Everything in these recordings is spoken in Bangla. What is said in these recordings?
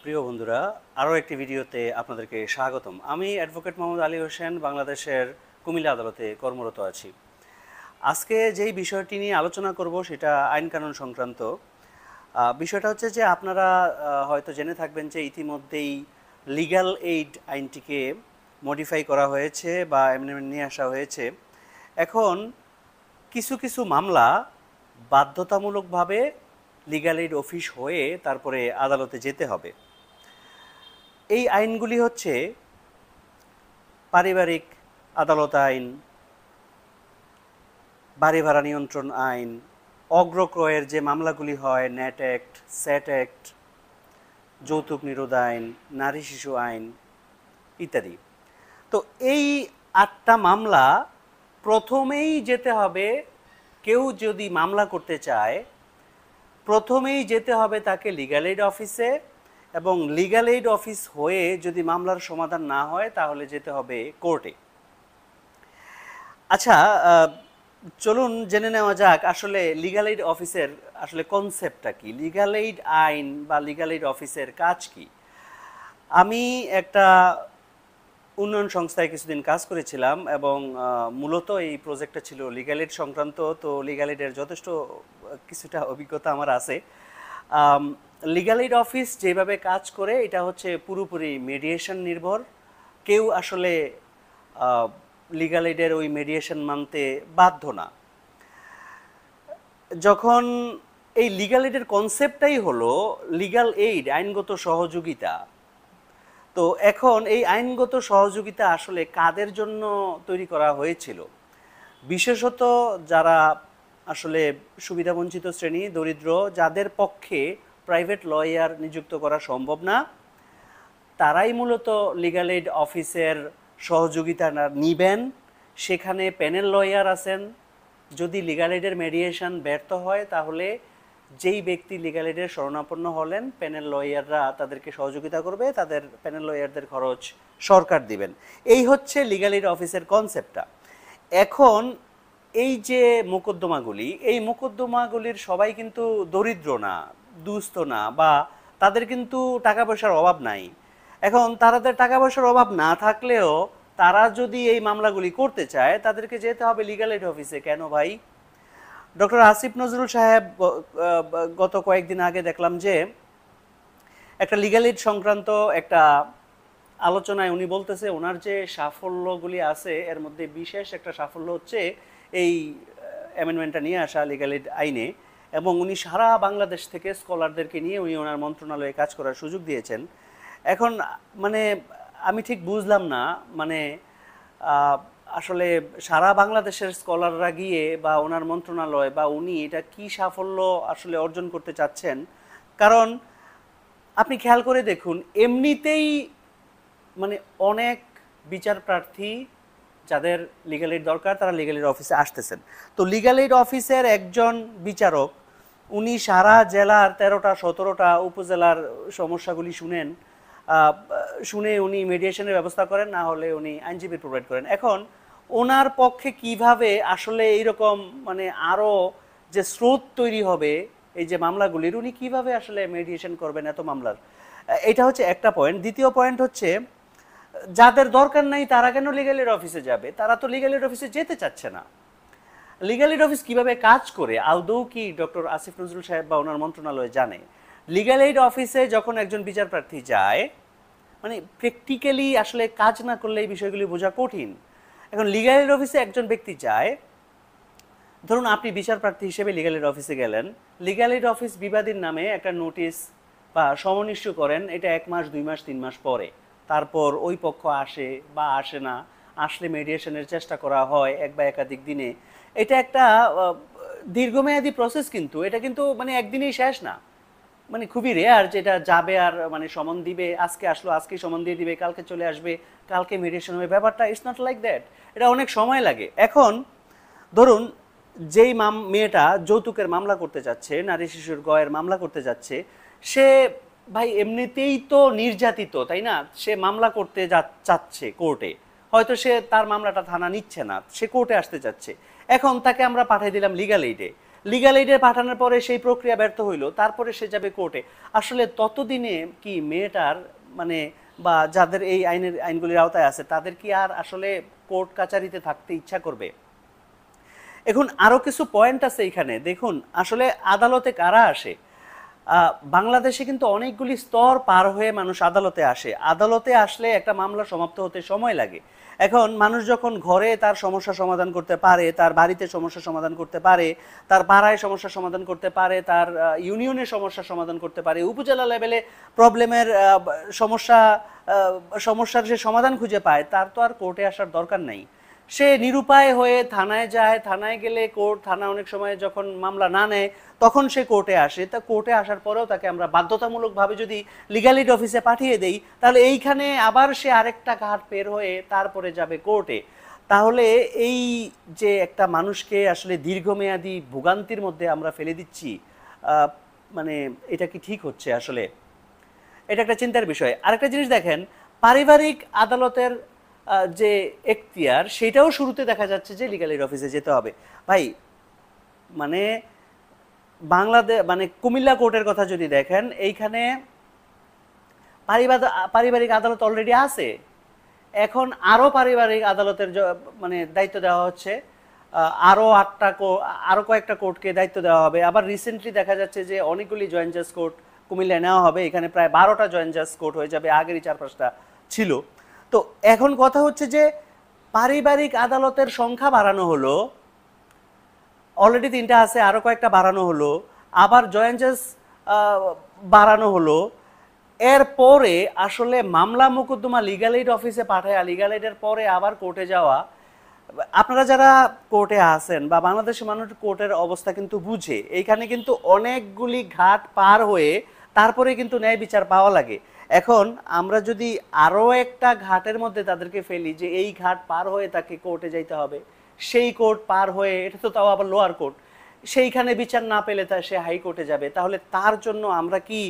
প্রিয় বন্ধুরা, আরও একটি ভিডিওতে আপনাদেরকে স্বাগতম। আমি অ্যাডভোকেট মোহাম্মদ আলী হোসেন, বাংলাদেশের কুমিল্লা আদালতে কর্মরত আছি। আজকে যেই বিষয়টি নিয়ে আলোচনা করব সেটা আইন কানুন সংক্রান্ত। বিষয়টা হচ্ছে যে আপনারা হয়তো জেনে থাকবেন যে ইতিমধ্যেই লিগ্যাল এইড আইনটিকে মডিফাই করা হয়েছে বা অ্যামেন্ডমেন্ট নিয়ে আসা হয়েছে। এখন কিছু কিছু মামলা বাধ্যতামূলকভাবে লিগ্যাল এইড অফিস হয়ে তারপরে আদালতে যেতে হবে। এই আইনগুলি হচ্ছে পারিবারিক আদালত আইন, বাড়ি ভাড়া নিয়ন্ত্রণ আইন, অগ্রক্রয়ের যে মামলাগুলি হয় নেট অ্যাক্ট, স্যাট অ্যাক্ট, যৌতুক নিরোধ আইন, নারী শিশু আইন ইত্যাদি। তো এই ৮টা মামলা প্রথমেই যেতে হবে। কেউ যদি মামলা করতে চায় প্রথমেই যেতে হবে তাকে লিগ্যাল এইড অফিসে, এবং লিগ্যাল এইড অফিস হয়ে যদি মামলার সমাধান না হয় তাহলে যেতে হবে কোর্টে। আচ্ছা, চলুন জেনে নেওয়া যাক আসলে লিগ্যাল এইড অফিসের আসলে কনসেপ্টটা কি, লিগ্যাল এইড আইন বা লিগ্যাল এইড অফিসের কাজ কি। আমি একটা উন্নয়ন সংস্থায় কিছুদিন কাজ করেছিলাম এবং মূলত এই প্রজেক্টটা ছিল লিগ্যাল এইড সংক্রান্ত। তো লিগ্যাল এইডের যথেষ্ট কিছুটা অভিজ্ঞতা আমার আছে। লিগ্যাল এইড অফিস যেভাবে কাজ করে এটা হচ্ছে পুরোপুরি মেডিয়েশন নির্ভর। কেউ আসলে লিগ্যাল এইডের ওই মেডিয়েশন মানতে বাধ্য না। যখন এই লিগ্যাল এইডের কনসেপ্টটাই হলো লিগ্যাল এইড, আইনগত সহযোগিতা। তো এখন এই আইনগত সহযোগিতা আসলে কাদের জন্য তৈরি করা হয়েছিল? বিশেষত যারা আসলে সুবিধাবঞ্চিত শ্রেণী, দরিদ্র, যাদের পক্ষে প্রাইভেট লয়ার নিযুক্ত করা সম্ভব না, তারাই মূলত লিগ্যাল এইড অফিসের সহযোগিতা নিবেন। সেখানে প্যানেল লয়ার আছেন। যদি লিগ্যাল এইডের মেডিয়েশন ব্যর্থ হয় তাহলে যেই ব্যক্তি লিগ্যাল এইডের শরণাপন্ন হলেন প্যানেল লয়াররা তাদেরকে সহযোগিতা করবে, তাদের প্যানেল লয়ারদের খরচ সরকার দিবেন। এই হচ্ছে লিগ্যাল এইড অফিসের কনসেপ্টটা। এখন এই যে মোকদ্দমাগুলি, এই মোকদ্দমাগুলির সবাই কিন্তু দরিদ্র না, দুস্থ না, বা তাদের কিন্তু টাকা পয়সার অভাব নাই। এখন তাদের টাকা পয়সার অভাব না থাকলেও তারা যদি এই মামলাগুলি করতে চায় তাদেরকে যেতে হবে লিগ্যাল এইড অফিসে। কেন ভাই? ডক্টর আসিফ নজরুল সাহেব গত কয়েকদিন আগে দেখলাম যে একটা লিগ্যাল এইড সংক্রান্ত একটা আলোচনায় উনি বলতেছে ওনার যে সাফল্যগুলি আছে এর মধ্যে বিশেষ একটা সাফল্য হচ্ছে এই অ্যামেন্ডমেন্টটা নিয়ে আসা লিগ্যাল এইড আইনে। এবং উনি সারা বাংলাদেশ থেকে স্কলারদেরকে নিয়ে উনি ওনার মন্ত্রণালয়ে কাজ করার সুযোগ দিয়েছেন। এখন মানে আমি ঠিক বুঝলাম না, মানে আসলে সারা বাংলাদেশের স্কলাররা গিয়ে বা ওনার মন্ত্রণালয় বা উনি এটা কি সাফল্য আসলে অর্জন করতে চাচ্ছেন। কারণ আপনি খেয়াল করে দেখুন, এমনিতেই মানে অনেক বিচার প্রার্থী যাদের লিগ্যাল এইড দরকার তারা লিগ্যাল এইড অফিসে আসতেছেন। তো লিগ্যাল এইড অফিসের একজন বিচারক উনি সারা জেলার 13টা 17টা উপজেলার সমস্যাগুলি শুনে উনি মেডিয়েশনের ব্যবস্থা করেন, না হলে উনি আইনজীবী প্রোভাইড করেন। এখন ওনার পক্ষে কিভাবে আসলে এইরকম মানে আরও যে স্রোত তৈরি হবে এই যে মামলাগুলির, উনি কিভাবে আসলে মেডিয়েশন করবেন এত মামলার? এটা হচ্ছে একটা পয়েন্ট। দ্বিতীয় পয়েন্ট হচ্ছে যাদের দরকার নাই তারা কেন লিগ্যাল এইড অফিসে যাবে? তারা তো লিগ্যাল এইড অফিসে যেতে চাচ্ছে না। লিগ্যাল এইড অফিস কিভাবে কাজ করে আদৌ কি ডক্টর আসিফ নজরুল সাহেব বা ওনার মন্ত্রণালয় জানে? লিগ্যাল এইড অফিসে যখন একজন বিচার প্রার্থী যায়, মানে প্র্যাকটিক্যালি আসলে কাজ না করলে এই বিষয়গুলি বোঝা কঠিন। এখন লিগ্যাল এইড অফিসে একজন ব্যক্তি যায়, ধরুন আপনি বিচার প্রার্থী হিসেবে লিগ্যাল এইড অফিসে গেলেন, লিগ্যাল এইড অফিস বিবাদীর নামে একটা নোটিশ বা সমন ইস্যু করেন, এটা 1 মাস 2 মাস 3 মাস পরে। তারপর ওই পক্ষ আসে বা আসে না, আসলে মেডিয়েশনের চেষ্টা করা হয় এক বা একাধিক দিনে। এটা একটা দীর্ঘমেয়াদী প্রসেস, কিন্তু এটা কিন্তু মানে একদিনেই শেষ না। মানে খুবই রেয়ার যে এটা যাবে আর মানে সমন দিবে, আজকে আসলো আজকেই সমন দিয়ে দিবে, কালকে চলে আসবে, কালকে মেডিয়েশন হবে। ব্যাপারটা ইটস নট লাইক দ্যাট, এটা অনেক সময় লাগে। এখন ধরুন যেই মেয়েটা যৌতুকের মামলা করতে যাচ্ছে, নারী শিশুর গয়ের মামলা করতে যাচ্ছে, সে ভাই এমনিতেই তো নির্যাতিত, তাই না? সে মামলা করতে চাচ্ছে কোর্টে, হয়তো সে তার মামলাটা থানা নিচ্ছে না, সে কোর্টে আসতে চাচ্ছে। এখন তাকে আমরা পাঠিয়ে দিলাম লিগ্যাল এইডে। লিগ্যাল এইডে পাঠানোর পরে সেই প্রক্রিয়া ব্যর্থ হইলো, তারপরে সে যাবে কোর্টে। আসলে ততদিনে কি মেয়েটার মানে বা যাদের এই আইনগুলির আওতায় আছে তাদের কি আর আসলে কোর্ট কাচারিতে থাকতে ইচ্ছা করবে? এখন আরো কিছু পয়েন্ট আছে এখানে দেখুন। আসলে আদালতে কারা আসে? বাংলাদেশে কিন্তু অনেকগুলি স্তর পার হয়ে মানুষ আদালতে আসে। আদালতে আসলে একটা মামলা সমাপ্ত হতে সময় লাগে। এখন মানুষ যখন ঘরে তার সমস্যা সমাধান করতে পারে, তার বাড়িতে সমস্যা সমাধান করতে পারে, তার পাড়ায় সমস্যা সমাধান করতে পারে, তার ইউনিয়নের সমস্যা সমাধান করতে পারে, উপজেলা লেভেলে প্রবলেমের সমস্যার সে সমাধান খুঁজে পায়, তার তো আর কোর্টে আসার দরকার নাই। সে নিরুপায় হয়ে থানায় যায়, থানায় গেলে কোর্ট, থানা অনেক সময় যখন মামলা না নেয় তখন সে কোর্টে আসে। তা কোর্টে আসার পরেও তাকে আমরা বাধ্যতামূলকভাবে যদি লিগ্যাল এইড অফিসে পাঠিয়ে দেই, তাহলে এইখানে আবার সে আরেকটা ঘাট পের হয়ে তারপরে যাবে কোর্টে। তাহলে এই যে একটা মানুষকে আসলে দীর্ঘমেয়াদী ভোগান্তির মধ্যে আমরা ফেলে দিচ্ছি, মানে এটা কি ঠিক হচ্ছে? আসলে এটা একটা চিন্তার বিষয়। আরেকটা জিনিস দেখেন, পারিবারিক আদালতের যে এখতিয়ার, সেটাও শুরুতে দেখা যাচ্ছে যে লিগ্যাল এইড অফিসে যেতে হবে। ভাই মানে বাংলাদেশ মানে কুমিল্লা কোর্টের কথা যদি দেখেন, এইখানে পারিবারিক আদালত অলরেডি আছে। এখন আরো পারিবারিক আদালতের মানে দায়িত্ব দেওয়া হচ্ছে, আরো কয়েকটা কোর্টকে দায়িত্ব দেওয়া হবে। আবার রিসেন্টলি দেখা যাচ্ছে যে অনেকগুলি জয়েন্ট জাজ কোর্ট কুমিল্লায় নেওয়া হবে। এখানে প্রায় 12টা জয়েন্ট জাজ কোর্ট হয়ে যাবে, আগেরই 4-5টা ছিল। তো এখন কথা হচ্ছে যে পারিবারিক আদালতের সংখ্যা বাড়ানো হলো, অলরেডি 3টা আছে, আরো কয়েকটা বাড়ানো হলো, আবার জয়েন্ট জাজ বাড়ানো হলো। এরপরে আসলে মামলা মোকদ্দমা লিগ্যাল এইড অফিসে পাঠায়, লিগ্যাল এইডের পরে আবার কোর্টে যাওয়া। আপনারা যারা কোর্টে আছেন বা বাংলাদেশের মানুষ কোর্টের অবস্থা কিন্তু বুঝে, এইখানে কিন্তু অনেকগুলি ঘাট পার হয়ে তারপরে কিন্তু ন্যায় বিচার পাওয়া লাগে। এখন আমরা যদি আরো একটা ঘাটের মধ্যে তাদেরকে ফেলি যে এই ঘাট পার হয়ে তাকে কোর্টে যাইতে হবে, সেই কোর্ট পার হয়ে, এটা তো তাও আবার লোয়ার কোর্ট, সেইখানে বিচার না পেলে সে হাইকোর্টে যাবে, তাহলে তার জন্য আমরা কি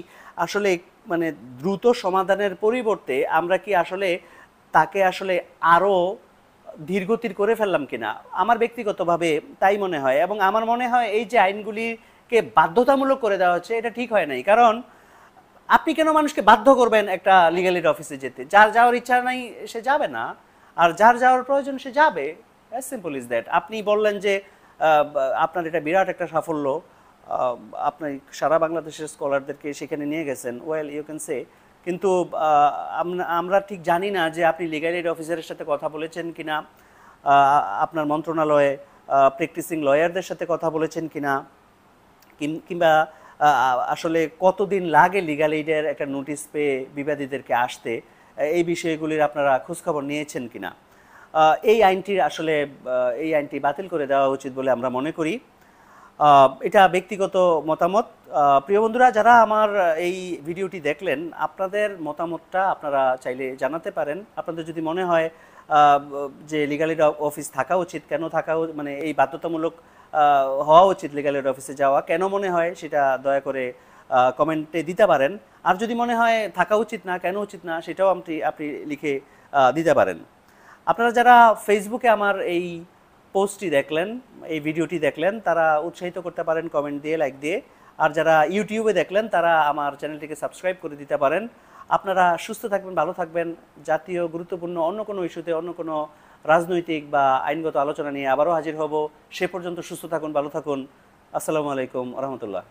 আসলে মানে দ্রুত সমাধানের পরিবর্তে আমরা কি আসলে তাকে আসলে আরো ধীরগতির করে ফেললাম কিনা? আমার ব্যক্তিগতভাবে তাই মনে হয়। এবং আমার মনে হয় এই যে আইনগুলিকে বাধ্যতামূলক করে দেওয়া হচ্ছে, এটা ঠিক হয় নাই। কারণ আপনি কেন মানুষকে বাধ্য করবেন একটা লিগ্যাল এইড অফিসে যেতে? যার যাওয়ার ইচ্ছা নাই সে যাবে না, আর যার যাওয়ার প্রয়োজন সে যাবে। As simple is that. আপনি বললেন যে আপনার এটা বিরাট একটা সাফল্য, আপনি সারা বাংলাদেশের স্কলারদেরকে সেখানে নিয়ে গেছেন, ওয়েল ইউ ক্যান সে, কিন্তু আমরা ঠিক জানি না যে আপনি লিগ্যাল এইড অফিসারের সাথে কথা বলেছেন কিনা, আপনার মন্ত্রণালয়ে প্র্যাকটিসিং লয়ারদের সাথে কথা বলেছেন কিনা, কিংবা আসলে কতদিন লাগে লিগ্যাল এইডের একটা নোটিশ পেয়ে বিবাদীদেরকে আসতে, এই বিষয়গুলির আপনারা খোঁজখবর নিয়েছেন কিনা। এই আইনটি বাতিল করে দেওয়া উচিত বলে আমরা মনে করি। এটা ব্যক্তিগত মতামত। প্রিয় বন্ধুরা, যারা আমার এই ভিডিওটি দেখলেন, আপনাদের মতামতটা আপনারা চাইলে জানাতে পারেন। আপনাদের যদি মনে হয় যে লিগ্যাল এইড অফিস থাকা উচিত, কেন থাকা, মানে এই বাধ্যতামূলক হওয়া উচিত লিগ্যাল এইড অফিসে যাওয়া, কেন মনে হয় সেটা দয়া করে কমেন্টে দিতে পারেন। আর যদি মনে হয় থাকা উচিত না, কেন উচিত না, সেটাও আপনি লিখে দিতে পারেন। আপনারা যারা ফেসবুকে আমার এই পোস্টটি দেখলেন, এই ভিডিওটি দেখলেন, তারা উৎসাহিত করতে পারেন কমেন্ট দিয়ে, লাইক দিয়ে। আর যারা ইউটিউবে দেখলেন তারা আমার চ্যানেলটিকে সাবস্ক্রাইব করে দিতে পারেন। আপনারা সুস্থ থাকবেন, ভালো থাকবেন। জাতীয় গুরুত্বপূর্ণ অন্য কোনো ইস্যুতে, অন্য কোনো রাজনৈতিক বা আইনগত আলোচনা নিয়ে আবারও হাজির হব। সে পর্যন্ত সুস্থ থাকুন, ভালো থাকুন। আসসালামু আলাইকুম ওয়া রাহমাতুল্লাহ।